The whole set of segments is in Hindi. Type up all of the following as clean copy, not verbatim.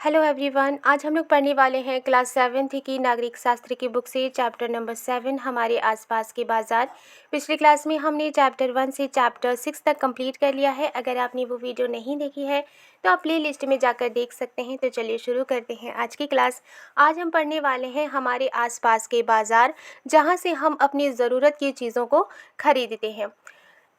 Hello everyone. आज हम लोग पढ़ने वाले हैं क्लास 7th की नागरिक शास्त्र की बुक से चैप्टर नंबर 7 हमारे आसपास के बाज़ार। पिछली क्लास में हमने चैप्टर 1 से चैप्टर 6 तक कंप्लीट कर लिया है। अगर आपने वो वीडियो नहीं देखी है तो आप प्ले लिस्ट में जाकर देख सकते हैं। तो चलिए शुरू करते हैं आज की क्लास। आज हम पढ़ने वाले हैं हमारे आसपास के बाज़ार, जहाँ से हम अपनी ज़रूरत की चीज़ों को खरीदते हैं।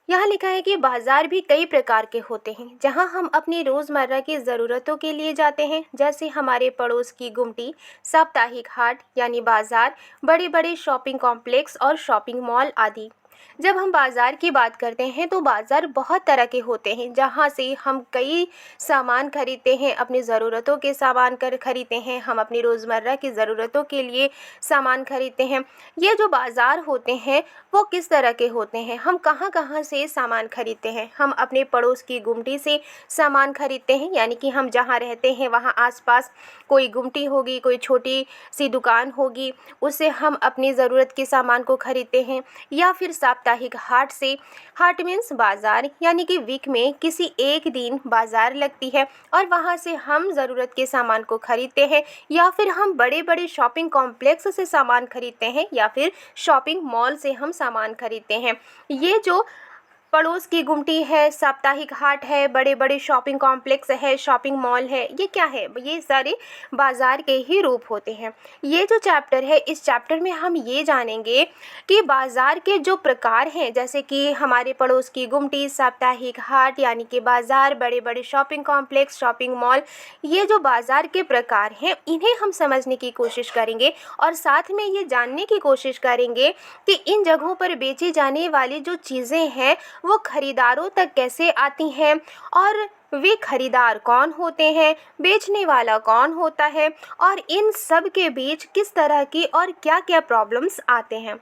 यहाँ लिखा है कि बाजार भी कई प्रकार के होते हैं जहाँ हम अपनी रोज़मर्रा की ज़रूरतों के लिए जाते हैं, जैसे हमारे पड़ोस की गुमटी, साप्ताहिक हाट यानी बाजार, बड़े बड़े शॉपिंग कॉम्प्लेक्स और शॉपिंग मॉल आदि। जब हम बाज़ार की बात करते हैं तो बाज़ार बहुत तरह के होते हैं, जहाँ से हम कई सामान खरीदते हैं, अपनी ज़रूरतों के सामान खरीदते हैं, हम अपनी रोज़मर्रा की ज़रूरतों के लिए सामान खरीदते हैं। ये जो बाज़ार होते हैं वो किस तरह के होते हैं, हम कहाँ कहाँ से सामान खरीदते हैं। हम अपने पड़ोस की गुमटी से सामान खरीदते हैं, यानी कि हम जहाँ रहते हैं वहाँ आसपास कोई गुमटी होगी, कोई छोटी सी दुकान होगी, उससे हम अपनी ज़रूरत के सामान को खरीदते हैं। या फिर साप्ताहिक हाट से, हाट मीन्स बाज़ार, यानी कि वीक में किसी एक दिन बाज़ार लगती है और वहाँ से हम ज़रूरत के सामान को खरीदते हैं। या फिर हम बड़े बड़े शॉपिंग कॉम्प्लेक्स से सामान खरीदते हैं, या फिर शॉपिंग मॉल से हम सामान खरीदते हैं। ये जो पड़ोस की गुमटी है, साप्ताहिक हाट है, बड़े बड़े शॉपिंग कॉम्प्लेक्स है, शॉपिंग मॉल है, ये क्या है? ये सारे बाज़ार के ही रूप होते हैं। ये जो चैप्टर है, इस चैप्टर में हम ये जानेंगे कि बाज़ार के जो प्रकार हैं, जैसे कि हमारे पड़ोस की गुमटी, साप्ताहिक हाट यानी कि बाज़ार, बड़े बड़े शॉपिंग कॉम्प्लेक्स, शॉपिंग मॉल, ये जो बाज़ार के प्रकार हैं इन्हें हम समझने की कोशिश करेंगे और साथ में ये जानने की कोशिश करेंगे कि इन जगहों पर बेची जाने वाली जो चीज़ें हैं वो खरीदारों तक कैसे आती हैं और वे खरीदार कौन होते हैं, बेचने वाला कौन होता है और इन सब के बीच किस तरह की और क्या क्या प्रॉब्लम्स आते हैं।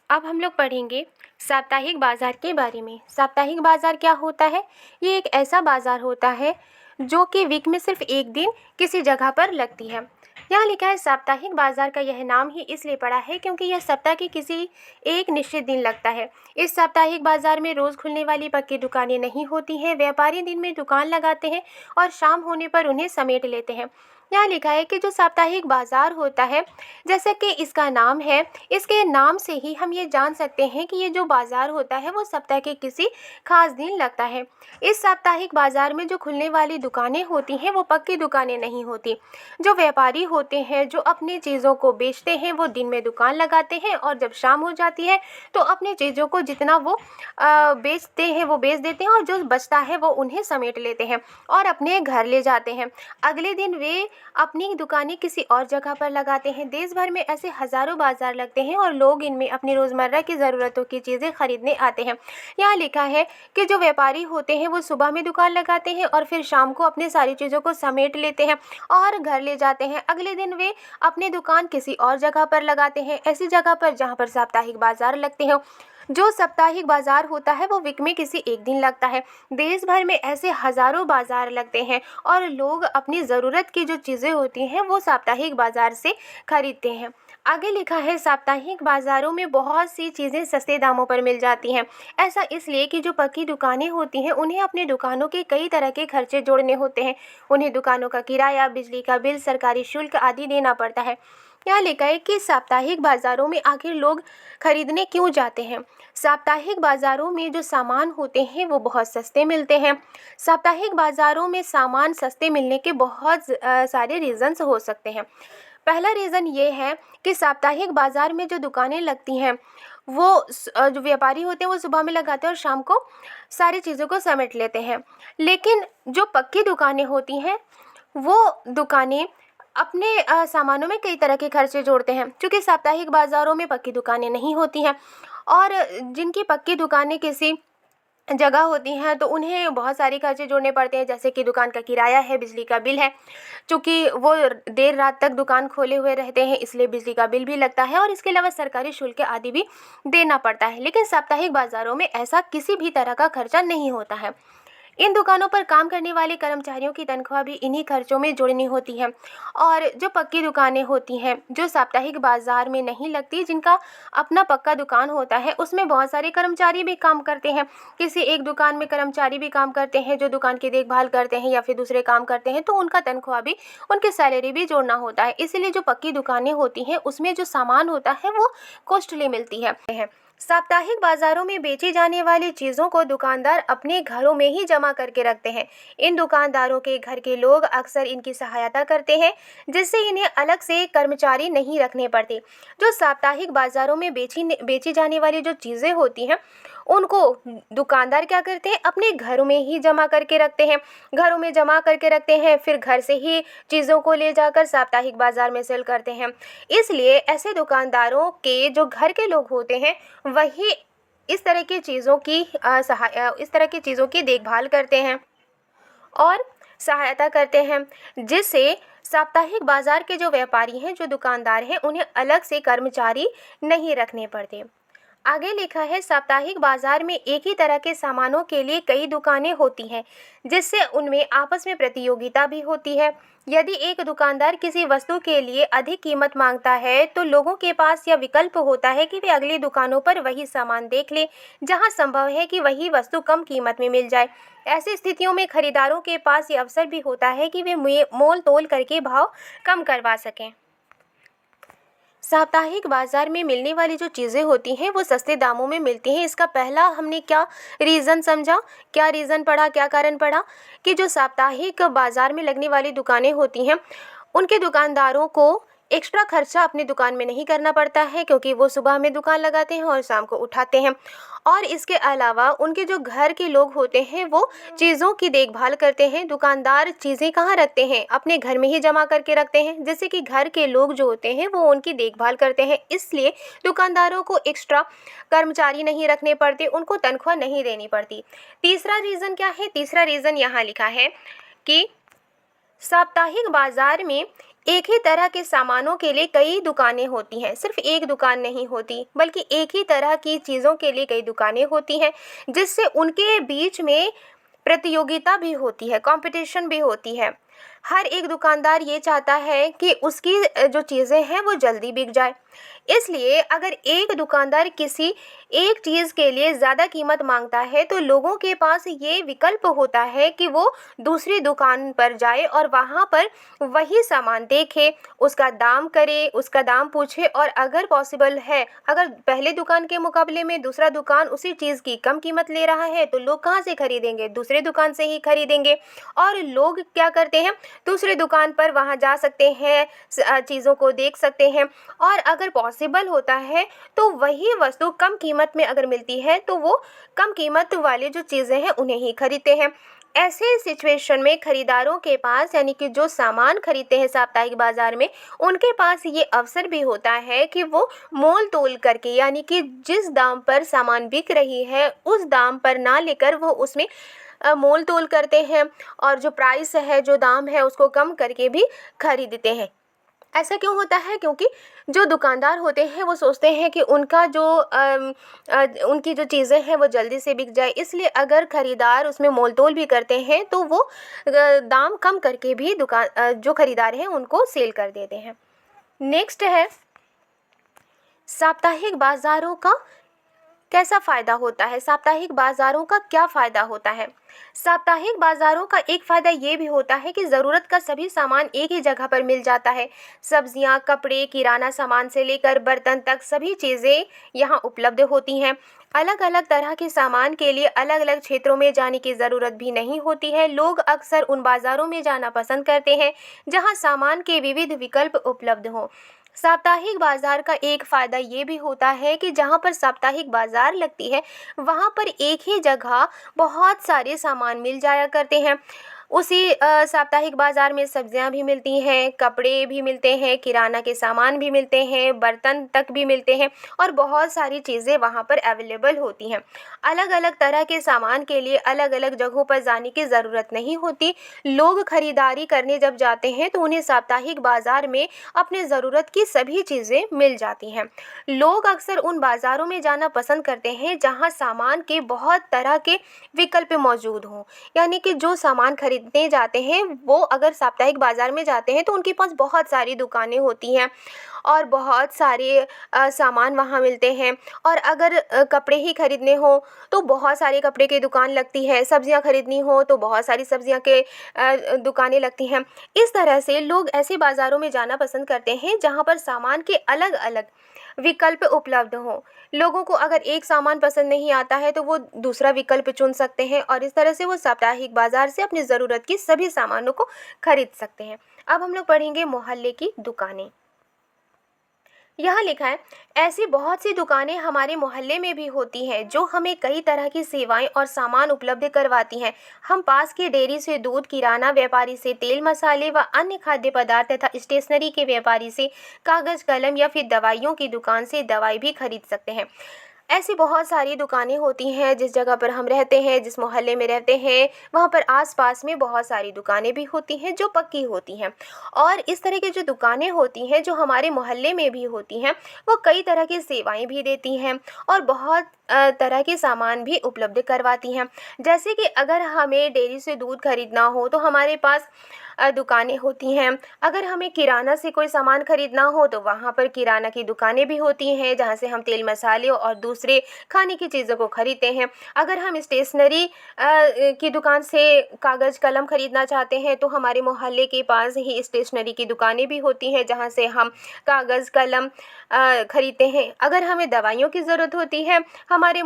अब हम लोग पढ़ेंगे साप्ताहिक बाज़ार के बारे में। साप्ताहिक बाज़ार क्या होता है? ये एक ऐसा बाज़ार होता है जो कि वीक में सिर्फ एक दिन किसी जगह पर लगती है। यहाँ लिखा है साप्ताहिक बाज़ार का यह नाम ही इसलिए पड़ा है क्योंकि यह सप्ताह के किसी एक निश्चित दिन लगता है। इस साप्ताहिक बाज़ार में रोज़ खुलने वाली पक्की दुकानें नहीं होती हैं। व्यापारी दिन में दुकान लगाते हैं और शाम होने पर उन्हें समेट लेते हैं। यहाँ लिखा है कि जो साप्ताहिक बाज़ार होता है, जैसे कि इसका नाम है, इसके नाम से ही हम ये जान सकते हैं कि ये जो बाज़ार होता है वो सप्ताह के किसी खास दिन लगता है। इस साप्ताहिक बाज़ार में जो खुलने वाली दुकानें होती हैं वो पक्की दुकानें नहीं होती। जो व्यापारी होते हैं जो अपनी चीज़ों को बेचते हैं वो दिन में दुकान लगाते हैं और जब शाम हो जाती है तो अपनी चीज़ों को जितना वो बेचते हैं वो बेच देते हैं और जो बचता है वो उन्हें समेट लेते हैं और अपने घर ले जाते हैं। अगले दिन वे अपनी दुकानें किसी और जगह पर लगाते हैं। देश भर में ऐसे हज़ारों बाज़ार लगते हैं और लोग इनमें अपनी रोज़मर्रा की ज़रूरतों की चीज़ें खरीदने आते हैं। यहाँ लिखा है कि जो व्यापारी होते हैं वो सुबह में दुकान लगाते हैं और फिर शाम को अपनी सारी चीज़ों को समेट लेते हैं और घर ले जाते हैं। अगले दिन वे अपनी दुकान किसी और जगह पर लगाते हैं, ऐसी जगह पर जहाँ पर साप्ताहिक बाज़ार लगते हैं। जो साप्ताहिक बाज़ार होता है वो वीक में किसी एक दिन लगता है। देश भर में ऐसे हज़ारों बाज़ार लगते हैं और लोग अपनी ज़रूरत की जो चीज़ें होती हैं वो साप्ताहिक बाज़ार से खरीदते हैं। आगे लिखा है साप्ताहिक बाज़ारों में बहुत सी चीज़ें सस्ते दामों पर मिल जाती हैं। ऐसा इसलिए कि जो पक्की दुकानें होती हैं उन्हें अपनी दुकानों के कई तरह के खर्चे जोड़ने होते हैं। उन्हें दुकानों का किराया, बिजली का बिल, सरकारी शुल्क आदि देना पड़ता है। यहाँ लिखा है कि साप्ताहिक बाज़ारों में आखिर लोग खरीदने क्यों जाते हैं। साप्ताहिक बाज़ारों में जो सामान होते हैं वो बहुत सस्ते मिलते हैं। साप्ताहिक बाज़ारों में सामान सस्ते मिलने के बहुत सारे रीज़न्स हो सकते हैं। पहला रीज़न ये है कि साप्ताहिक बाज़ार में जो दुकानें लगती हैं वो जो व्यापारी होते हैं वो सुबह में लगाते हैं और शाम को सारी चीज़ों को समेट लेते हैं। लेकिन जो पक्की दुकानें होती हैं वो दुकानें अपने सामानों में कई तरह के खर्चे जोड़ते हैं। क्योंकि साप्ताहिक बाज़ारों में पक्की दुकानें नहीं होती हैं और जिनकी पक्की दुकानें किसी जगह होती हैं तो उन्हें बहुत सारे खर्चे जोड़ने पड़ते हैं, जैसे कि दुकान का किराया है, बिजली का बिल है। चूँकि वो देर रात तक दुकान खोले हुए रहते हैं इसलिए बिजली का बिल भी लगता है और इसके अलावा सरकारी शुल्क आदि भी देना पड़ता है। लेकिन साप्ताहिक बाज़ारों में ऐसा किसी भी तरह का खर्चा नहीं होता है। इन दुकानों पर काम करने वाले कर्मचारियों की तनख्वाह भी इन्हीं खर्चों में जोड़नी होती है। और जो पक्की दुकानें होती हैं, जो साप्ताहिक बाजार में नहीं लगती, जिनका अपना पक्का दुकान होता है, उसमें बहुत सारे कर्मचारी भी काम करते हैं। किसी एक दुकान में कर्मचारी भी काम करते हैं जो दुकान की देखभाल करते हैं या फिर दूसरे काम करते हैं, तो उनका तनख्वाह भी, उनकी सैलरी भी जोड़ना होता है। इसीलिए जो पक्की दुकानें होती हैं उसमें जो सामान होता है वो कॉस्टली मिलती है। साप्ताहिक बाजारों में बेची जाने वाली चीज़ों को दुकानदार अपने घरों में ही जमा करके रखते हैं। इन दुकानदारों के घर के लोग अक्सर इनकी सहायता करते हैं, जिससे इन्हें अलग से कर्मचारी नहीं रखने पड़ते। जो साप्ताहिक बाजारों में बेची जाने वाली जो चीज़ें होती हैं, उनको दुकानदार क्या करते हैं, अपने घरों में ही जमा करके रखते हैं। घरों में जमा करके रखते हैं, फिर घर से ही चीज़ों को ले जाकर साप्ताहिक बाजार में सेल करते हैं। इसलिए ऐसे दुकानदारों के जो घर के लोग होते हैं, वही इस तरह की चीज़ों की इस तरह की चीज़ों की देखभाल करते हैं और सहायता करते हैं, जिससे साप्ताहिक बाजार के जो व्यापारी हैं, जो दुकानदार हैं, उन्हें अलग से कर्मचारी नहीं रखने पड़ते। आगे लिखा है, साप्ताहिक बाजार में एक ही तरह के सामानों के लिए कई दुकानें होती हैं, जिससे उनमें आपस में प्रतियोगिता भी होती है। यदि एक दुकानदार किसी वस्तु के लिए अधिक कीमत मांगता है, तो लोगों के पास यह विकल्प होता है कि वे अगली दुकानों पर वही सामान देख लें, जहां संभव है कि वही वस्तु कम कीमत में मिल जाए। ऐसी स्थितियों में खरीदारों के पास ये अवसर भी होता है कि वे मोल तोल करके भाव कम करवा सकें। साप्ताहिक बाजार में मिलने वाली जो चीज़ें होती हैं वो सस्ते दामों में मिलती हैं। इसका पहला हमने क्या रीज़न समझा, क्या रीज़न पढ़ा, क्या कारण पढ़ा कि जो साप्ताहिक बाजार में लगने वाली दुकानें होती हैं, उनके दुकानदारों को एक्स्ट्रा खर्चा अपनी दुकान में नहीं करना पड़ता है, क्योंकि वो सुबह में दुकान लगाते हैं और शाम को उठाते हैं। और इसके अलावा उनके जो घर के लोग होते हैं वो चीज़ों की देखभाल करते हैं। दुकानदार चीज़ें कहाँ रखते हैं, अपने घर में ही जमा करके रखते हैं, जिससे कि घर के लोग जो होते हैं वो उनकी देखभाल करते हैं। इसलिए दुकानदारों को एक्स्ट्रा कर्मचारी नहीं रखने पड़ते, उनको तनख्वाह नहीं देनी पड़ती। तीसरा रीज़न क्या है, तीसरा रीज़न यहाँ लिखा है कि साप्ताहिक बाजार में एक ही तरह के सामानों के लिए कई दुकानें होती हैं। सिर्फ एक दुकान नहीं होती, बल्कि एक ही तरह की चीज़ों के लिए कई दुकानें होती हैं, जिससे उनके बीच में प्रतियोगिता भी होती है, कंपटीशन भी होती है। हर एक दुकानदार ये चाहता है कि उसकी जो चीज़ें हैं वो जल्दी बिक जाए। इसलिए अगर एक दुकानदार किसी एक चीज़ के लिए ज़्यादा कीमत मांगता है, तो लोगों के पास ये विकल्प होता है कि वो दूसरी दुकान पर जाए और वहाँ पर वही सामान देखे, उसका दाम करे, उसका दाम पूछे, और अगर पॉसिबल है, अगर पहले दुकान के मुकाबले में दूसरा दुकान उसी चीज़ की कम कीमत ले रहा है, तो लोग कहाँ से खरीदेंगे, दूसरे दुकान से ही खरीदेंगे। और लोग क्या करते हैं, दूसरे दुकान पर वहाँ जा सकते हैं, चीज़ों को देख सकते हैं, और अगर पॉसिबल होता है तो वही वस्तु कम कीमत में अगर मिलती है, तो वो कम कीमत वाली जो चीज़ें हैं उन्हें ही खरीदते हैं। ऐसे सिचुएशन में खरीदारों के पास, यानी कि जो सामान खरीदते हैं साप्ताहिक बाजार में, उनके पास ये अवसर भी होता है कि वो मोल तोल करके, यानी कि जिस दाम पर सामान बिक रही है उस दाम पर ना लेकर वो उसमें मोल तोल करते हैं, और जो प्राइस है, जो दाम है, उसको कम करके भी खरीदते हैं। ऐसा क्यों होता है, क्योंकि जो दुकानदार होते हैं वो सोचते हैं कि उनका जो उनकी जो चीज़ें हैं वो जल्दी से बिक जाए। इसलिए अगर खरीदार उसमें मोल तोल भी करते हैं, तो वो दाम कम करके भी जो खरीदार हैं उनको सेल कर देते हैं। नेक्स्ट है, साप्ताहिक बाज़ारों का कैसा फ़ायदा होता है, साप्ताहिक बाज़ारों का क्या फ़ायदा होता है। साप्ताहिक बाज़ारों का एक फ़ायदा ये भी होता है कि ज़रूरत का सभी सामान एक ही जगह पर मिल जाता है। सब्जियां, कपड़े, किराना सामान से लेकर बर्तन तक सभी चीज़ें यहाँ उपलब्ध होती हैं। अलग अलग तरह के सामान के लिए अलग अलग क्षेत्रों में जाने की ज़रूरत भी नहीं होती है। लोग अक्सर उन बाज़ारों में जाना पसंद करते हैं जहाँ सामान के विविध विकल्प उपलब्ध हों। साप्ताहिक बाजार का एक फ़ायदा ये भी होता है कि जहाँ पर साप्ताहिक बाजार लगती है, वहाँ पर एक ही जगह बहुत सारे सामान मिल जाया करते हैं। उसी साप्ताहिक बाज़ार में सब्जियां भी मिलती हैं, कपड़े भी मिलते हैं, किराना के सामान भी मिलते हैं, बर्तन तक भी मिलते हैं और बहुत सारी चीज़ें वहाँ पर अवेलेबल होती हैं। अलग अलग तरह के सामान के लिए अलग अलग जगहों पर जाने की ज़रूरत नहीं होती। लोग खरीदारी करने जब जाते हैं तो उन्हें साप्ताहिक बाज़ार में अपने ज़रूरत की सभी चीज़ें मिल जाती हैं। लोग अक्सर उन बाज़ारों में जाना पसंद करते हैं जहाँ सामान के बहुत तरह के विकल्प मौजूद हों। यानी कि जो सामान खरीदने जाते हैं वो अगर साप्ताहिक बाज़ार में जाते हैं तो उनके पास बहुत सारी दुकानें होती हैं और बहुत सारे सामान वहाँ मिलते हैं। और अगर कपड़े ही खरीदने हो तो बहुत सारे कपड़े की दुकान लगती है, सब्जियां खरीदनी हो तो बहुत सारी सब्जियां के दुकानें लगती हैं। इस तरह से लोग ऐसे बाज़ारों में जाना पसंद करते हैं जहाँ पर सामान के अलग अलग विकल्प उपलब्ध हों। लोगों को अगर एक सामान पसंद नहीं आता है तो वो दूसरा विकल्प चुन सकते हैं और इस तरह से वो साप्ताहिक बाज़ार से अपनी ज़रूरत की सभी सामानों को खरीद सकते हैं। अब हम लोग पढ़ेंगे मोहल्ले की दुकानें। यहाँ लिखा है, ऐसी बहुत सी दुकानें हमारे मोहल्ले में भी होती हैं जो हमें कई तरह की सेवाएं और सामान उपलब्ध करवाती हैं। हम पास के डेयरी से दूध, किराना व्यापारी से तेल मसाले व अन्य खाद्य पदार्थ तथा स्टेशनरी के व्यापारी से कागज़ कलम या फिर दवाइयों की दुकान से दवाई भी खरीद सकते हैं। ऐसी बहुत सारी दुकानें होती हैं जिस जगह पर हम रहते हैं, जिस मोहल्ले में रहते हैं, वहाँ पर आस-पास में बहुत सारी दुकानें भी होती हैं जो पक्की होती हैं। और इस तरह की जो दुकानें होती हैं जो हमारे मोहल्ले में भी होती हैं, वो कई तरह की सेवाएं भी देती हैं और बहुत तरह के सामान भी उपलब्ध करवाती हैं। जैसे कि अगर हमें डेयरी से दूध खरीदना हो तो हमारे पास दुकानें होती हैं। अगर हमें किराना से कोई सामान खरीदना हो तो वहाँ पर किराना की दुकानें भी होती हैं जहाँ से हम तेल मसाले और दूसरे खाने की चीज़ों को खरीदते हैं। अगर हम स्टेशनरी की दुकान से कागज़ कलम खरीदना चाहते हैं तो हमारे मोहल्ले के पास ही स्टेशनरी की दुकानें भी होती हैं जहाँ से हम कागज़ कलम खरीदते हैं। अगर हमें दवाइयों की ज़रूरत होती है, हमारे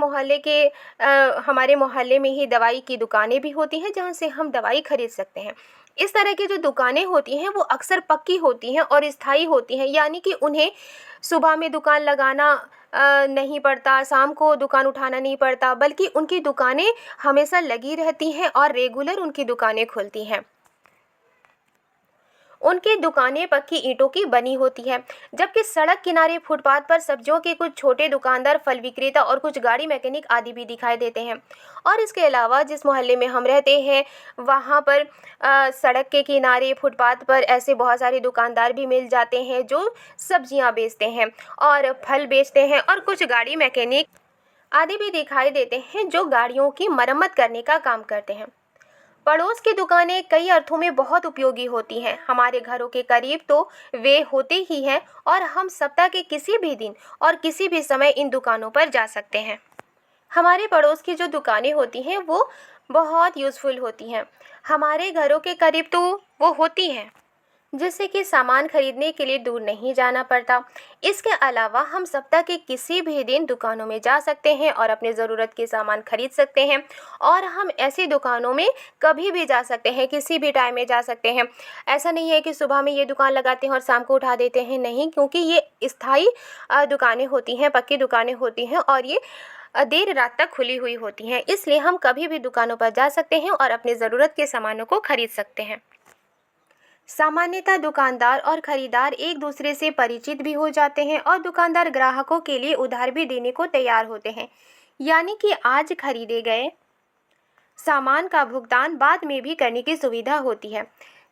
मोहल्ले में ही दवाई की दुकानें भी होती हैं जहाँ से हम दवाई खरीद सकते हैं। इस तरह की जो दुकानें होती हैं वो अक्सर पक्की होती हैं और स्थायी होती हैं, यानी कि उन्हें सुबह में दुकान लगाना नहीं पड़ता, शाम को दुकान उठाना नहीं पड़ता, बल्कि उनकी दुकानें हमेशा लगी रहती हैं और रेगुलर उनकी दुकानें खुलती हैं। उनकी दुकानें पक्की ईंटों की बनी होती है, जबकि सड़क किनारे फुटपाथ पर सब्जियों के कुछ छोटे दुकानदार, फल विक्रेता और कुछ गाड़ी मैकेनिक आदि भी दिखाई देते हैं। और इसके अलावा जिस मोहल्ले में हम रहते हैं वहाँ पर सड़क के किनारे फुटपाथ पर ऐसे बहुत सारे दुकानदार भी मिल जाते हैं जो सब्जियाँ बेचते हैं और फल बेचते हैं और कुछ गाड़ी मैकेनिक आदि भी दिखाई देते हैं जो गाड़ियों की मरम्मत करने का काम करते हैं। पड़ोस की दुकानें कई अर्थों में बहुत उपयोगी होती हैं। हमारे घरों के करीब तो वे होते ही हैं और हम सप्ताह के किसी भी दिन और किसी भी समय इन दुकानों पर जा सकते हैं। हमारे पड़ोस की जो दुकानें होती हैं वो बहुत यूज़फुल होती हैं। हमारे घरों के करीब तो वो होती हैं जिससे कि सामान खरीदने के लिए दूर नहीं जाना पड़ता। इसके अलावा हम सप्ताह के किसी भी दिन दुकानों में जा सकते हैं और अपने ज़रूरत के सामान खरीद सकते हैं और हम ऐसी दुकानों में कभी भी जा सकते हैं, किसी भी टाइम में जा सकते हैं। ऐसा नहीं है कि सुबह में ये दुकान लगाते हैं और शाम को उठा देते हैं, नहीं, क्योंकि ये स्थायी दुकानें होती हैं, पक्की दुकानें होती हैं और ये देर रात तक खुली हुई होती हैं। इसलिए हम कभी भी दुकानों पर जा सकते हैं और अपने ज़रूरत के सामानों को खरीद सकते हैं। सामान्यतः दुकानदार और खरीदार एक दूसरे से परिचित भी हो जाते हैं और दुकानदार ग्राहकों के लिए उधार भी देने को तैयार होते हैं, यानी कि आज खरीदे गए सामान का भुगतान बाद में भी करने की सुविधा होती है।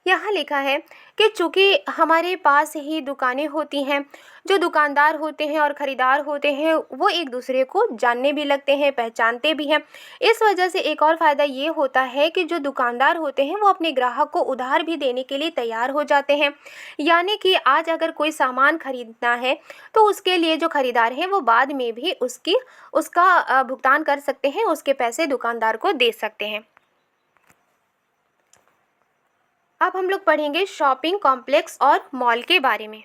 यहाँ लिखा है कि चूँकि हमारे पास ही दुकानें होती हैं, जो दुकानदार होते हैं और ख़रीदार होते हैं वो एक दूसरे को जानने भी लगते हैं, पहचानते भी हैं। इस वजह से एक और फ़ायदा ये होता है कि जो दुकानदार होते हैं वो अपने ग्राहक को उधार भी देने के लिए तैयार हो जाते हैं, यानी कि आज अगर कोई सामान खरीदना है तो उसके लिए जो ख़रीदार हैं वो बाद में भी उसका भुगतान कर सकते हैं, उसके पैसे दुकानदार को दे सकते हैं। अब हम लोग पढ़ेंगे शॉपिंग कॉम्प्लेक्स और मॉल के बारे में।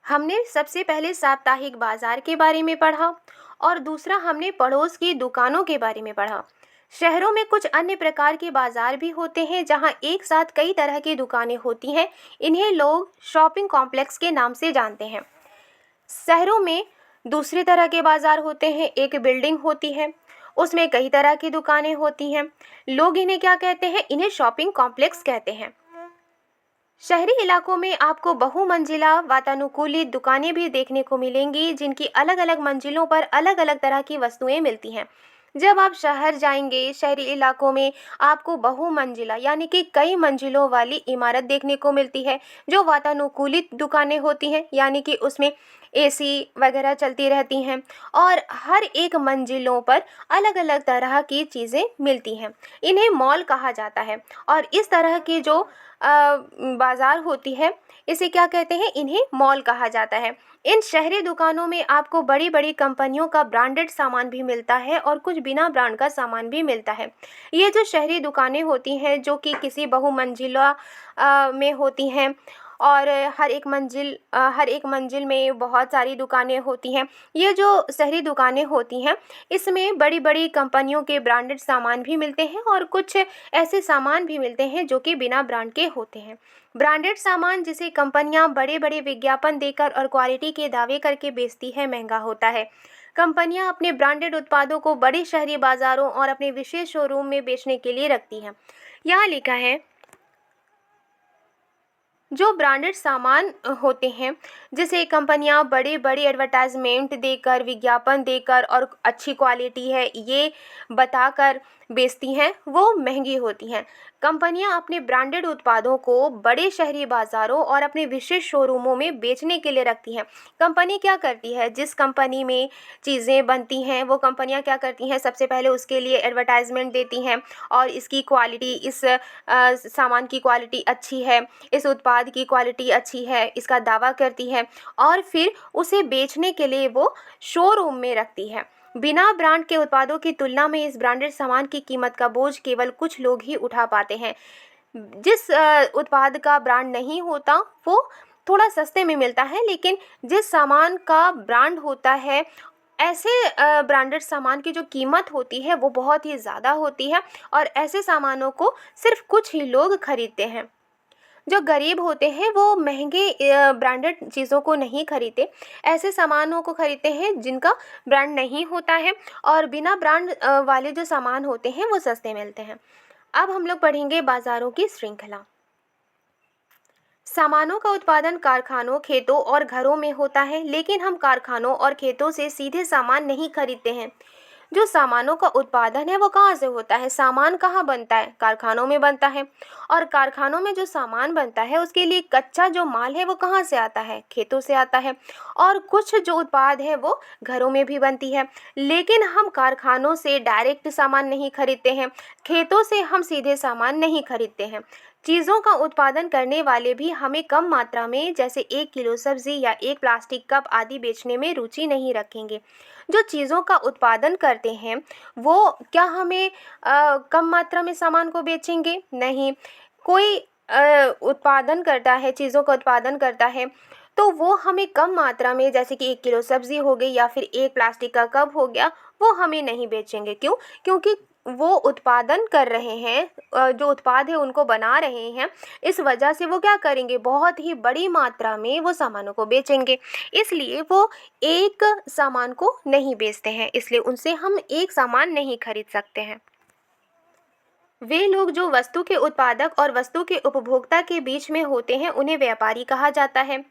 हमने सबसे पहले साप्ताहिक बाजार के बारे में पढ़ा और दूसरा हमने पड़ोस की दुकानों के बारे में पढ़ा। शहरों में कुछ अन्य प्रकार के बाजार भी होते हैं जहां एक साथ कई तरह की दुकानें होती हैं। इन्हें लोग शॉपिंग कॉम्प्लेक्स के नाम से जानते हैं। शहरों में दूसरे तरह के बाजार होते हैं। एक बिल्डिंग होती है उसमें कई तरह की दुकानें होती हैं। लोग इन्हें क्या कहते हैं? इन्हें शॉपिंग कॉम्प्लेक्स कहते हैं। शहरी इलाकों में आपको बहुमंजिला वातानुकूलित दुकानें भी देखने को मिलेंगी, जिनकी अलग अलग मंजिलों पर अलग अलग तरह की वस्तुएं मिलती हैं। जब आप शहर जाएंगे, शहरी इलाकों में आपको बहुमंजिला यानी कि कई मंजिलों वाली इमारत देखने को मिलती है, जो वातानुकूलित दुकानें होती हैं, यानी कि उसमें एसी वगैरह चलती रहती हैं और हर एक मंजिलों पर अलग अलग तरह की चीज़ें मिलती हैं। इन्हें मॉल कहा जाता है। और इस तरह की जो बाज़ार होती है, इसे क्या कहते हैं? इन्हें मॉल कहा जाता है। इन शहरी दुकानों में आपको बड़ी बड़ी कंपनियों का ब्रांडेड सामान भी मिलता है और कुछ बिना ब्रांड का सामान भी मिलता है। ये जो शहरी दुकानें होती हैं, जो कि किसी बहुमंजिला में होती हैं और हर एक मंजिल में बहुत सारी दुकानें होती हैं। ये जो शहरी दुकानें होती हैं, इसमें बड़ी बड़ी कंपनियों के ब्रांडेड सामान भी मिलते हैं और कुछ ऐसे सामान भी मिलते हैं जो कि बिना ब्रांड के होते हैं। ब्रांडेड सामान जिसे कंपनियां बड़े बड़े विज्ञापन देकर और क्वालिटी के दावे करके बेचती है, महंगा होता है। कंपनियां अपने ब्रांडेड उत्पादों को बड़े शहरी बाजारों और अपने विशेष शोरूम में बेचने के लिए रखती हैं। यहाँ लिखा है, जो ब्रांडेड सामान होते हैं, जिसे कंपनियां बड़े बड़े एडवर्टाइजमेंट देकर, विज्ञापन देकर और अच्छी क्वालिटी है ये बताकर बेचती हैं, वो महंगी होती हैं। कंपनियां अपने ब्रांडेड उत्पादों को बड़े शहरी बाज़ारों और अपने विशेष शोरूमों में बेचने के लिए रखती हैं। कंपनी क्या करती है? जिस कंपनी में चीज़ें बनती हैं, वो कंपनियां क्या करती हैं? सबसे पहले उसके लिए एडवर्टाइजमेंट देती हैं और इसकी क्वालिटी, इस सामान की क्वालिटी अच्छी है, इस उत्पाद की क्वालिटी अच्छी है, इसका दावा करती है और फिर उसे बेचने के लिए वो शोरूम में रखती है। बिना ब्रांड के उत्पादों की तुलना में इस ब्रांडेड सामान की कीमत का बोझ केवल कुछ लोग ही उठा पाते हैं। जिस उत्पाद का ब्रांड नहीं होता, वो थोड़ा सस्ते में मिलता है, लेकिन जिस सामान का ब्रांड होता है, ऐसे ब्रांडेड सामान की जो कीमत होती है वो बहुत ही ज़्यादा होती है और ऐसे सामानों को सिर्फ कुछ ही लोग खरीदते हैं। जो गरीब होते हैं वो महंगे ब्रांडेड चीज़ों को नहीं खरीदते, ऐसे सामानों को खरीदते हैं जिनका ब्रांड नहीं होता है और बिना ब्रांड वाले जो सामान होते हैं वो सस्ते मिलते हैं। अब हम लोग पढ़ेंगे बाज़ारों की श्रृंखला। सामानों का उत्पादन कारखानों, खेतों और घरों में होता है, लेकिन हम कारखानों और खेतों से सीधे सामान नहीं खरीदते हैं। जो सामानों का उत्पादन है वो कहाँ से होता है? सामान कहाँ बनता है? कारखानों में बनता है। और कारखानों में जो सामान बनता है उसके लिए कच्चा जो माल है वो कहाँ से आता है? खेतों से आता है। और कुछ जो उत्पाद है वो घरों में भी बनती है, लेकिन हम कारखानों से डायरेक्ट सामान नहीं खरीदते हैं, खेतों से हम सीधे सामान नहीं खरीदते हैं। चीज़ों का उत्पादन करने वाले भी हमें कम मात्रा में, जैसे 1 किलो सब्जी या एक प्लास्टिक कप आदि बेचने में रुचि नहीं रखेंगे। जो चीज़ों का उत्पादन करते हैं वो क्या हमें कम मात्रा में सामान को बेचेंगे? नहीं। कोई उत्पादन करता है, चीज़ों का उत्पादन करता है, तो वो हमें कम मात्रा में, जैसे कि 1 किलो सब्जी हो गई या फिर एक प्लास्टिक का कप हो गया, वो हमें नहीं बेचेंगे। क्यों? क्योंकि वो उत्पादन कर रहे हैं, जो उत्पाद है उनको बना रहे हैं, इस वजह से वो क्या करेंगे? बहुत ही बड़ी मात्रा में वो सामानों को बेचेंगे, इसलिए वो एक सामान को नहीं बेचते हैं, इसलिए उनसे हम एक सामान नहीं खरीद सकते हैं। वे लोग जो वस्तु के उत्पादक और वस्तु के उपभोक्ता के बीच में होते हैं, उन्हें व्यापारी कहा जाता है।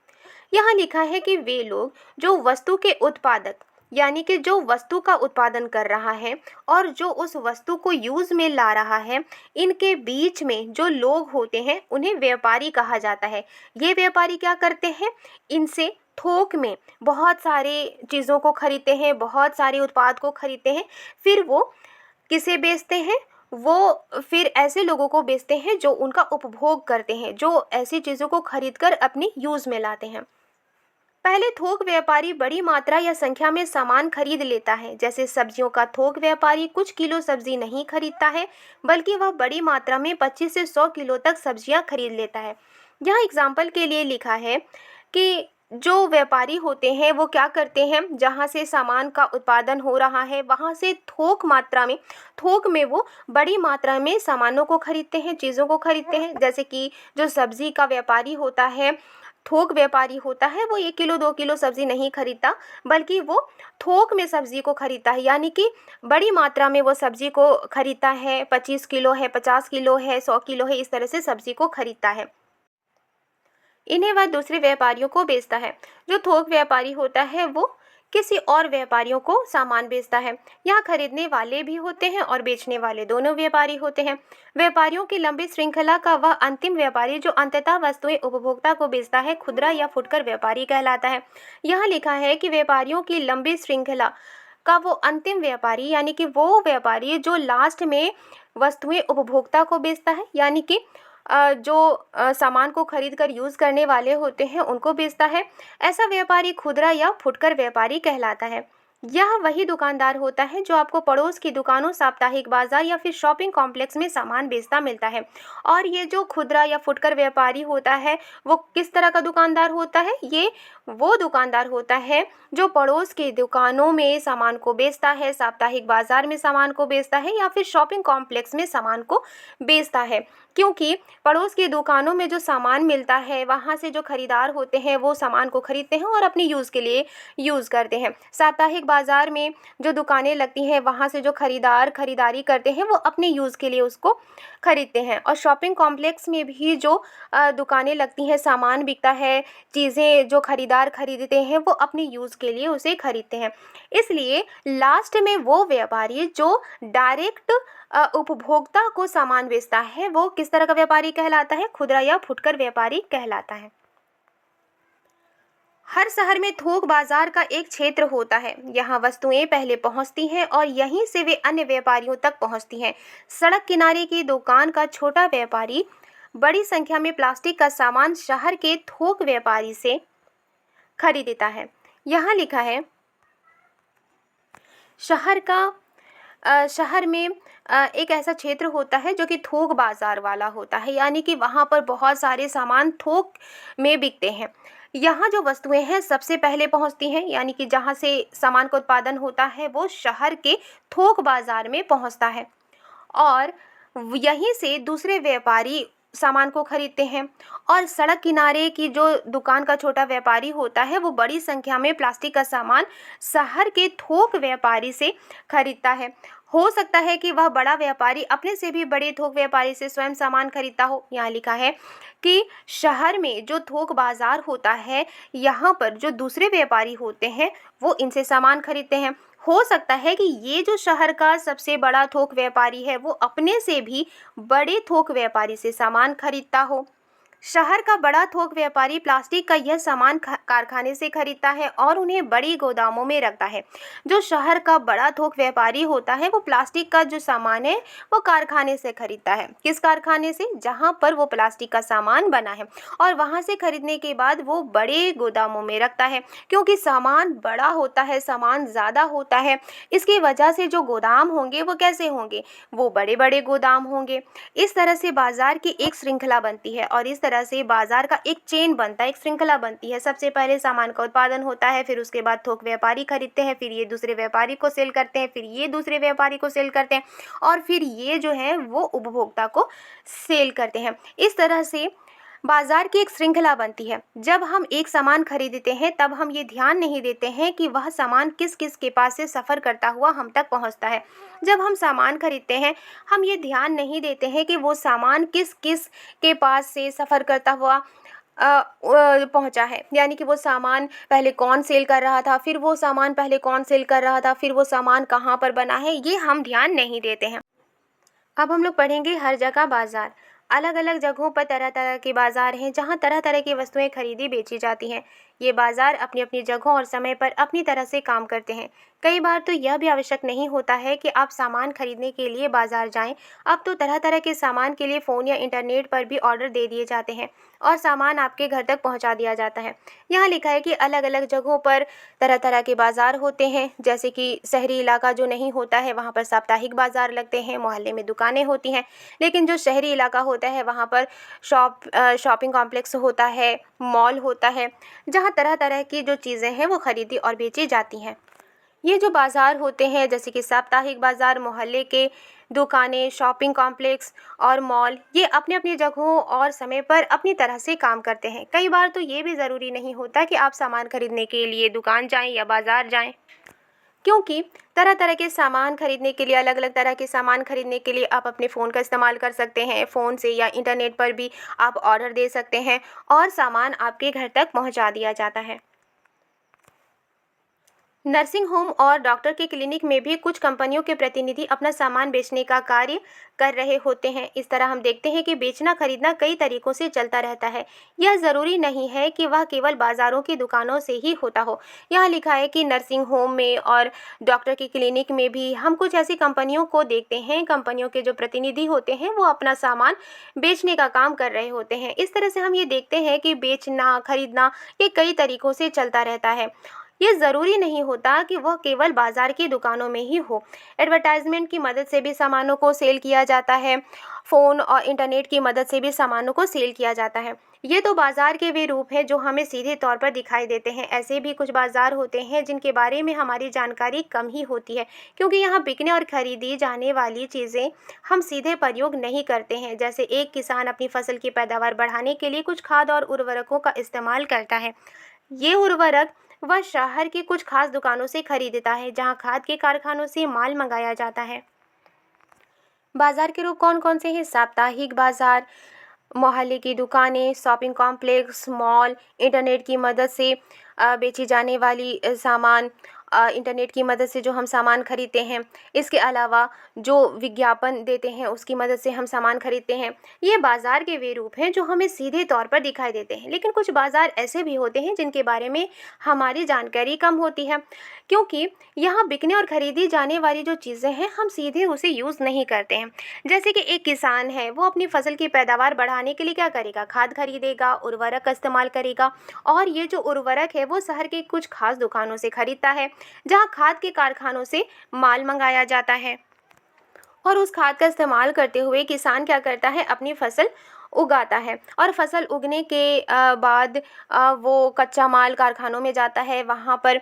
यहाँ लिखा है कि वे लोग जो वस्तु के उत्पादक, यानी कि जो वस्तु का उत्पादन कर रहा है और जो उस वस्तु को यूज़ में ला रहा है, इनके बीच में जो लोग होते हैं उन्हें व्यापारी कहा जाता है। ये व्यापारी क्या करते हैं? इनसे थोक में बहुत सारे चीज़ों को खरीदते हैं, बहुत सारे उत्पाद को खरीदते हैं, फिर वो किसे बेचते हैं? वो फिर ऐसे लोगों को बेचते हैं जो उनका उपभोग करते हैं, जो ऐसी चीज़ों को खरीदकर अपने यूज़ में लाते हैं। पहले थोक व्यापारी बड़ी मात्रा या संख्या में सामान खरीद लेता है। जैसे सब्जियों का थोक व्यापारी कुछ किलो सब्जी नहीं खरीदता है, बल्कि वह बड़ी मात्रा में 25 से 100 किलो तक सब्जियां खरीद लेता है। यहाँ एग्जाम्पल के लिए लिखा है कि जो व्यापारी होते हैं वो क्या करते हैं? जहाँ से सामान का उत्पादन हो रहा है वहाँ से थोक में वो बड़ी मात्रा में सामानों को खरीदते हैं, चीज़ों को खरीदते हैं। जैसे कि जो सब्जी का व्यापारी होता है, थोक व्यापारी होता है वो 1 किलो 2 किलो सब्जी नहीं खरीदता, बल्कि वो थोक में सब्जी को खरीदता है, यानी कि बड़ी मात्रा में वो सब्जी को खरीदता है। 25 किलो है, 50 किलो है, 100 किलो है, इस तरह से सब्जी को खरीदता है। इन्हें वह दूसरे व्यापारियों को बेचता है। जो थोक व्यापारी होता है वो किसी और व्यापारियों को सामान बेचता है। यहाँ खरीदने वाले भी होते हैं और बेचने वाले दोनों व्यापारी होते हैं। व्यापारियों की लंबी श्रृंखला का वह अंतिम व्यापारी जो अंततः वस्तुएं उपभोक्ता को बेचता है खुदरा या फुटकर व्यापारी कहलाता है। यहाँ लिखा है कि व्यापारियों की लंबी श्रृंखला का वो अंतिम व्यापारी, यानी कि वो व्यापारी जो लास्ट में वस्तुएं उपभोक्ता को बेचता है, यानी कि जो सामान को खरीद कर यूज़ करने वाले होते हैं उनको बेचता है। ऐसा व्यापारी खुदरा या फुटकर व्यापारी कहलाता है। यह वही दुकानदार होता है जो आपको पड़ोस की दुकानों, साप्ताहिक बाजार या फिर शॉपिंग कॉम्प्लेक्स में सामान बेचता मिलता है। और ये जो खुदरा या फुटकर व्यापारी होता है वो किस तरह का दुकानदार होता है? ये वो दुकानदार होता है जो पड़ोस की दुकानों में सामान को बेचता है, साप्ताहिक बाजार में सामान को बेचता है या फिर शॉपिंग कॉम्प्लेक्स में सामान को बेचता है। क्योंकि पड़ोस की दुकानों में जो सामान मिलता है वहाँ से जो खरीदार होते हैं वो सामान को खरीदते हैं और अपने यूज़ के लिए यूज़ करते हैं। साप्ताहिक बाजार में जो दुकानें लगती हैं वहाँ से जो खरीदार खरीदारी करते हैं वो अपने यूज़ के लिए उसको खरीदते हैं। और शॉपिंग कॉम्प्लेक्स में भी जो दुकानें लगती हैं, सामान बिकता है, चीज़ें जो खरीदार खरीदते हैं वो अपने यूज़ के लिए उसे खरीदते हैं। इसलिए लास्ट में वो व्यापारी जो डायरेक्ट उपभोक्ता को सामान बेचता है वो किस तरह का व्यापारी कहलाता है? खुदरा या फुटकर व्यापारी कहलाता है। हर शहर में थोक बाजार का एक क्षेत्र होता है। यहाँ वस्तुएं पहले पहुँचती हैं और यहीं से वे अन्य व्यापारियों तक पहुँचती हैं। सड़क किनारे की दुकान का छोटा व्यापारी बड़ी संख्या में प्लास्टिक का सामान शहर के थोक व्यापारी से खरीदता है। यहाँ लिखा है शहर में एक ऐसा क्षेत्र होता है जो कि थोक बाजार वाला होता है, यानी कि वहाँ पर बहुत सारे सामान थोक में बिकते हैं। यहाँ जो वस्तुएं हैं सबसे पहले पहुँचती हैं, यानी कि जहाँ से सामान का उत्पादन होता है वो शहर के थोक बाजार में पहुँचता है और यहीं से दूसरे व्यापारी सामान को खरीदते हैं। और सड़क किनारे की जो दुकान का छोटा व्यापारी होता है वो बड़ी संख्या में प्लास्टिक का सामान शहर के थोक व्यापारी से खरीदता है। हो सकता है कि वह बड़ा व्यापारी अपने से भी बड़े थोक व्यापारी से स्वयं सामान खरीदता हो। यहाँ लिखा है कि शहर में जो थोक बाजार होता है यहाँ पर जो दूसरे व्यापारी होते हैं वो इनसे सामान खरीदते हैं। हो सकता है कि ये जो शहर का सबसे बड़ा थोक व्यापारी है वो अपने से भी बड़े थोक व्यापारी से सामान खरीदता हो। शहर का बड़ा थोक व्यापारी प्लास्टिक का यह सामान कारखाने से खरीदता है और उन्हें बड़ी गोदामों में रखता है। जो शहर का बड़ा थोक व्यापारी होता है वो प्लास्टिक का जो सामान है वो कारखाने से खरीदता है। किस कारखाने से? जहाँ पर वो प्लास्टिक का सामान बना है, और वहाँ से खरीदने के बाद वो बड़े गोदामों में रखता है। क्योंकि सामान बड़ा होता है, सामान ज़्यादा होता है, इसकी वजह से जो गोदाम होंगे वो कैसे होंगे? वो बड़े बड़े गोदाम होंगे। इस तरह से बाजार की एक श्रृंखला बनती है और इस तरह से बाजार का एक चेन बनता है, एक श्रृंखला बनती है। सबसे पहले सामान का उत्पादन होता है, फिर उसके बाद थोक व्यापारी खरीदते हैं, फिर ये दूसरे व्यापारी को सेल करते हैं, फिर ये दूसरे व्यापारी को सेल करते हैं और फिर ये जो है वो उपभोक्ता को सेल करते हैं। इस तरह से बाजार की एक श्रृंखला बनती है। जब हम एक सामान खरीदते हैं तब हम ये ध्यान नहीं देते हैं कि वह सामान किस किस के पास से सफ़र करता हुआ हम तक पहुंचता है। जब हम सामान खरीदते हैं हम ये ध्यान नहीं देते हैं कि वो सामान किस किस के पास से सफ़र करता हुआ पहुंचा है, यानी कि वो सामान पहले कौन सेल कर रहा था, फिर वो सामान पहले कौन सेल कर रहा था, फिर वो सामान कहाँ पर बना है, ये हम ध्यान नहीं देते हैं। अब हम लोग पढ़ेंगे हर जगह बाजार। अलग अलग जगहों पर तरह तरह के बाजार हैं जहाँ तरह तरह की वस्तुएं खरीदी बेची जाती हैं। ये बाजार अपनी अपनी जगहों और समय पर अपनी तरह से काम करते हैं। कई बार तो यह भी आवश्यक नहीं होता है कि आप सामान खरीदने के लिए बाजार जाएं। अब तो तरह तरह के सामान के लिए फ़ोन या इंटरनेट पर भी ऑर्डर दे दिए जाते हैं और सामान आपके घर तक पहुंचा दिया जाता है। यहाँ लिखा है कि अलग अलग जगहों पर तरह तरह के बाजार होते हैं। जैसे कि शहरी इलाका जो नहीं होता है वहाँ पर साप्ताहिक बाजार लगते हैं, मोहल्ले में दुकानें होती हैं। लेकिन जो शहरी इलाका होता है वहाँ पर शॉपिंग कॉम्प्लेक्स होता है, मॉल होता है, जहाँ तरह तरह की जो चीज़ें हैं वो खरीदी और बेची जाती हैं। ये जो बाज़ार होते हैं जैसे कि साप्ताहिक बाज़ार मोहल्ले के दुकानें, शॉपिंग कॉम्प्लेक्स और मॉल ये अपनी अपनी जगहों और समय पर अपनी तरह से काम करते हैं। कई बार तो ये भी ज़रूरी नहीं होता कि आप सामान खरीदने के लिए दुकान जाएं या बाज़ार जाएं, क्योंकि तरह तरह के सामान खरीदने के लिए, अलग अलग तरह के सामान खरीदने के लिए आप अपने फ़ोन का इस्तेमाल कर सकते हैं। फ़ोन से या इंटरनेट पर भी आप ऑर्डर दे सकते हैं और सामान आपके घर तक पहुंचा दिया जाता है। नर्सिंग होम और डॉक्टर के क्लिनिक में भी कुछ कंपनियों के प्रतिनिधि अपना सामान बेचने का कार्य कर रहे होते हैं। इस तरह हम देखते हैं कि बेचना खरीदना कई तरीकों से चलता रहता है। यह ज़रूरी नहीं है कि वह केवल बाज़ारों की दुकानों से ही होता हो। यहाँ लिखा है कि नर्सिंग होम में और डॉक्टर की क्लिनिक में भी हम कुछ ऐसी कंपनियों को देखते हैं। कंपनियों के जो प्रतिनिधि होते हैं वो अपना सामान बेचने का काम कर रहे होते हैं। इस तरह से हम ये देखते हैं कि बेचना खरीदना ये कई तरीकों से चलता रहता है। ये ज़रूरी नहीं होता कि वह केवल बाज़ार की दुकानों में ही हो। एडवर्टाइजमेंट की मदद से भी सामानों को सेल किया जाता है। फ़ोन और इंटरनेट की मदद से भी सामानों को सेल किया जाता है। ये तो बाज़ार के वे रूप हैं जो हमें सीधे तौर पर दिखाई देते हैं। ऐसे भी कुछ बाज़ार होते हैं जिनके बारे में हमारी जानकारी कम ही होती है, क्योंकि यहाँ बिकने और खरीदी जाने वाली चीज़ें हम सीधे प्रयोग नहीं करते हैं। जैसे एक किसान अपनी फसल की पैदावार बढ़ाने के लिए कुछ खाद और उर्वरकों का इस्तेमाल करता है। ये उर्वरक वह शहर की कुछ खास दुकानों से खरीदता है, जहां खाद के कारखानों से माल मंगाया जाता है। बाजार के रूप कौन कौन से हैं? साप्ताहिक बाजार, मोहल्ले की दुकानें, शॉपिंग कॉम्प्लेक्स, मॉल, इंटरनेट की मदद से बेची जाने वाली सामान, इंटरनेट की मदद से जो हम सामान खरीदते हैं। इसके अलावा जो विज्ञापन देते हैं उसकी मदद से हम सामान खरीदते हैं। ये बाज़ार के वे रूप हैं जो हमें सीधे तौर पर दिखाई देते हैं। लेकिन कुछ बाज़ार ऐसे भी होते हैं जिनके बारे में हमारी जानकारी कम होती है, क्योंकि यहाँ बिकने और खरीदी जाने वाली जो चीज़ें हैं हम सीधे उसे यूज़ नहीं करते हैं। जैसे कि एक किसान है, वो अपनी फसल की पैदावार बढ़ाने के लिए क्या करेगा? खाद खरीदेगा, उर्वरक का इस्तेमाल करेगा, और ये जो उर्वरक है वो शहर के कुछ खास दुकानों से खरीदता है, जहां खाद के कारखानों से माल मंगाया जाता है। और उस खाद का इस्तेमाल करते हुए किसान क्या करता है? अपनी फसल उगाता है, और फसल उगने के बाद वो कच्चा माल कारखानों में जाता है। वहाँ पर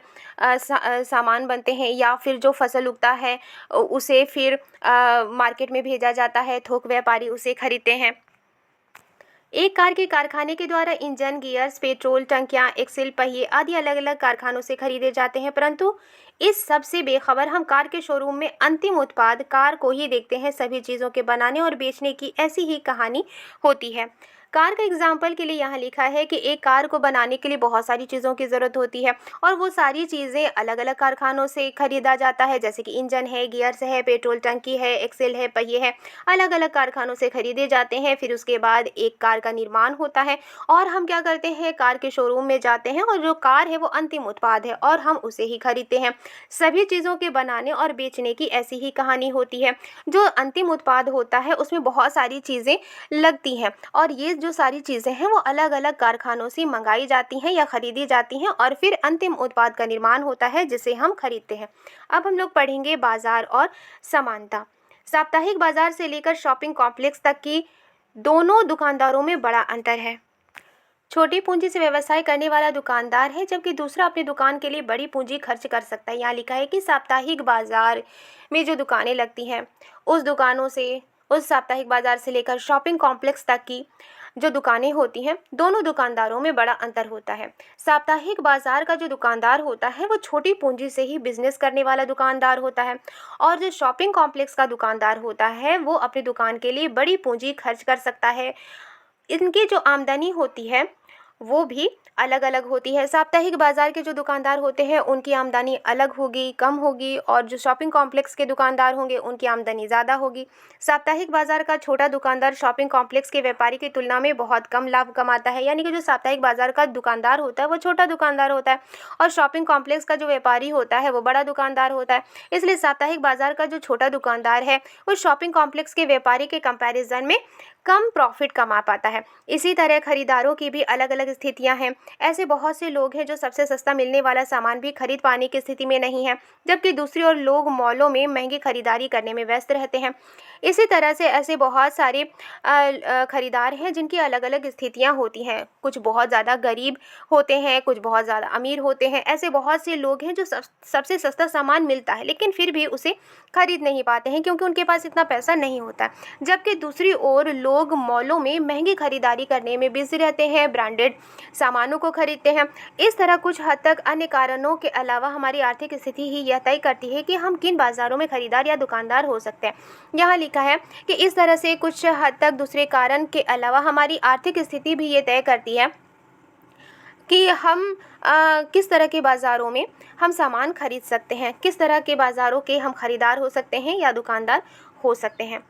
सामान बनते हैं, या फिर जो फसल उगता है उसे फिर मार्केट में भेजा जाता है। थोक व्यापारी उसे खरीदते हैं। एक कार के कारखाने के द्वारा इंजन, गियर्स, पेट्रोल टंकियां, एक्सेल पहिए आदि अलग अलग कारखानों से खरीदे जाते हैं, परंतु इस सब से बेखबर हम कार के शोरूम में अंतिम उत्पाद कार को ही देखते हैं। सभी चीज़ों के बनाने और बेचने की ऐसी ही कहानी होती है। कार का एग्जाम्पल के लिए यहाँ लिखा है कि एक कार को बनाने के लिए बहुत सारी चीज़ों की ज़रूरत होती है, और वो सारी चीज़ें अलग अलग कारखानों से खरीदा जाता है। जैसे कि इंजन है, गियर्स है, पेट्रोल टंकी है, एक्सेल है, पहिए है, अलग अलग कारखानों से खरीदे जाते हैं। फिर उसके बाद एक कार का निर्माण होता है, और हम क्या करते हैं? कार के शोरूम में जाते हैं, और जो कार है वो अंतिम उत्पाद है और हम उसे ही खरीदते हैं। सभी चीज़ों के बनाने और बेचने की ऐसी ही कहानी होती है। जो अंतिम उत्पाद होता है उसमें बहुत सारी चीज़ें लगती हैं, और ये जो सारी चीज़ें हैं वो अलग अलग कारखानों से मंगाई जाती हैं या खरीदी जाती हैं, और फिर अंतिम उत्पाद का निर्माण होता है जिसे हम खरीदते हैं। अब हम लोग पढ़ेंगे बाजार और समानता। साप्ताहिक बाजार से लेकर शॉपिंग कॉम्प्लेक्स तक की दोनों दुकानदारों में बड़ा अंतर है। छोटी पूंजी से व्यवसाय करने वाला दुकानदार है, जबकि दूसरा अपनी दुकान के लिए बड़ी पूंजी खर्च कर सकता है। यहाँ लिखा है कि साप्ताहिक बाजार में जो दुकानें लगती हैं उस साप्ताहिक बाजार से लेकर शॉपिंग कॉम्प्लेक्स तक की जो दुकानें होती हैं, दोनों दुकानदारों में बड़ा अंतर होता है। साप्ताहिक बाजार का जो दुकानदार होता है वो छोटी पूंजी से ही बिजनेस करने वाला दुकानदार होता है, और जो शॉपिंग कॉम्प्लेक्स का दुकानदार होता है वो अपनी दुकान के लिए बड़ी पूंजी खर्च कर सकता है। इनकी जो आमदनी होती है वो भी अलग अलग होती है। साप्ताहिक बाजार के जो दुकानदार होते हैं उनकी आमदनी अलग होगी, कम होगी, और जो शॉपिंग कॉम्प्लेक्स के दुकानदार होंगे उनकी आमदनी ज़्यादा होगी। साप्ताहिक बाजार का छोटा दुकानदार शॉपिंग कॉम्प्लेक्स के व्यापारी की तुलना में बहुत कम लाभ कमाता है। यानी कि जो साप्ताहिक बाजार का दुकानदार होता है वो छोटा दुकानदार होता है, और शॉपिंग कॉम्प्लेक्स का जो व्यापारी होता है वो बड़ा दुकानदार होता है। इसलिए साप्ताहिक बाजार का जो छोटा दुकानदार है वो शॉपिंग कॉम्प्लेक्स के व्यापारी के कंपैरिजन में कम प्रॉफिट कमा पाता है। इसी तरह खरीदारों की भी अलग अलग स्थितियां हैं। ऐसे बहुत से लोग हैं जो सबसे सस्ता मिलने वाला सामान भी खरीद पाने की स्थिति में नहीं है, जबकि दूसरी ओर लोग मॉलों में महंगी खरीदारी करने में व्यस्त रहते हैं। इसी तरह से ऐसे बहुत सारे खरीदार हैं जिनकी अलग अलग स्थितियां होती हैं। कुछ बहुत ज़्यादा गरीब होते हैं, कुछ बहुत ज़्यादा अमीर होते हैं। ऐसे बहुत से लोग हैं जो सबसे सस्ता सामान मिलता है लेकिन फिर भी उसे खरीद नहीं पाते हैं क्योंकि उनके पास इतना पैसा नहीं होता। जबकि दूसरी ओर लोग मॉलों में महंगी खरीदारी करने में बिजी रहते हैं, ब्रांडेड सामानों को खरीदते हैं। इस तरह कुछ हद तक अन्य कारणों के अलावा हमारी आर्थिक स्थिति ही यह तय करती है कि हम किन बाज़ारों में खरीदार या दुकानदार हो सकते हैं। यहाँ लिखा है कि इस तरह से कुछ हद तक दूसरे कारण के अलावा हमारी आर्थिक स्थिति भी ये तय करती है कि हम किस तरह के बाज़ारों में हम सामान खरीद सकते हैं, किस तरह के बाज़ारों के हम खरीदार हो सकते हैं या दुकानदार हो सकते हैं।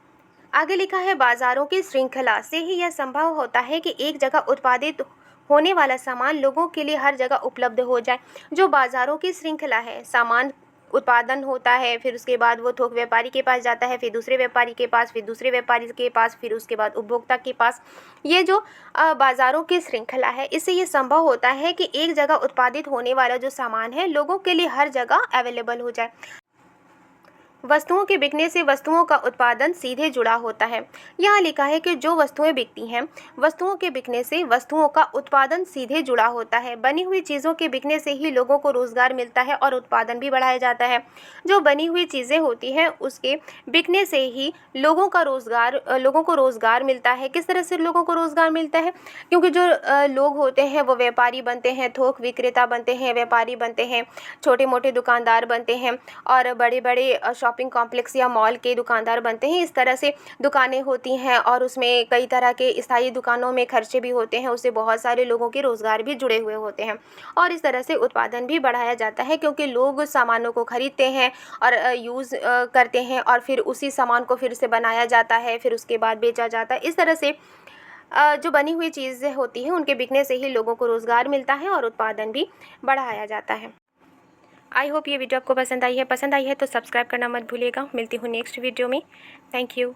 आगे लिखा है, बाज़ारों की श्रृंखला से ही यह संभव होता है कि एक जगह उत्पादित होने वाला सामान लोगों के लिए हर जगह उपलब्ध हो जाए। जो बाज़ारों की श्रृंखला है, सामान उत्पादन होता है, फिर उसके बाद वो थोक व्यापारी के पास जाता है, फिर दूसरे व्यापारी के पास, फिर दूसरे व्यापारी के पास, फिर उसके बाद उपभोक्ता के पास। ये जो बाज़ारों की श्रृंखला है, इससे ये संभव होता है कि एक जगह उत्पादित होने वाला जो सामान है लोगों के लिए हर जगह अवेलेबल हो जाए। वस्तुओं के बिकने से वस्तुओं का उत्पादन सीधे जुड़ा होता है। यहाँ लिखा है कि जो वस्तुएं बिकती हैं, वस्तुओं के बिकने से वस्तुओं का उत्पादन सीधे जुड़ा होता है। बनी हुई चीज़ों के बिकने से ही लोगों को रोज़गार मिलता है और उत्पादन भी बढ़ाया जाता है। जो बनी हुई चीज़ें होती हैं उसके बिकने से ही लोगों को रोज़गार मिलता है। किस तरह से लोगों को रोज़गार मिलता है? क्योंकि जो लोग होते हैं वो व्यापारी बनते हैं, थोक विक्रेता बनते हैं, व्यापारी बनते हैं, छोटे मोटे दुकानदार बनते हैं और बड़े बड़े शॉपिंग कॉम्प्लेक्स या मॉल के दुकानदार बनते हैं। इस तरह से दुकानें होती हैं और उसमें कई तरह के स्थायी दुकानों में खर्चे भी होते हैं, उससे बहुत सारे लोगों के रोज़गार भी जुड़े हुए होते हैं और इस तरह से उत्पादन भी बढ़ाया जाता है क्योंकि लोग सामानों को खरीदते हैं और यूज़ करते हैं और फिर उसी सामान को फिर से बनाया जाता है, फिर उसके बाद बेचा जाता है। इस तरह से जो बनी हुई चीज़ें होती हैं उनके बिकने से ही लोगों को रोज़गार मिलता है और उत्पादन भी बढ़ाया जाता है। आई होप ये वीडियो आपको पसंद आई है तो सब्सक्राइब करना मत भूलिएगा। मिलती हूँ नेक्स्ट वीडियो में। Thank you.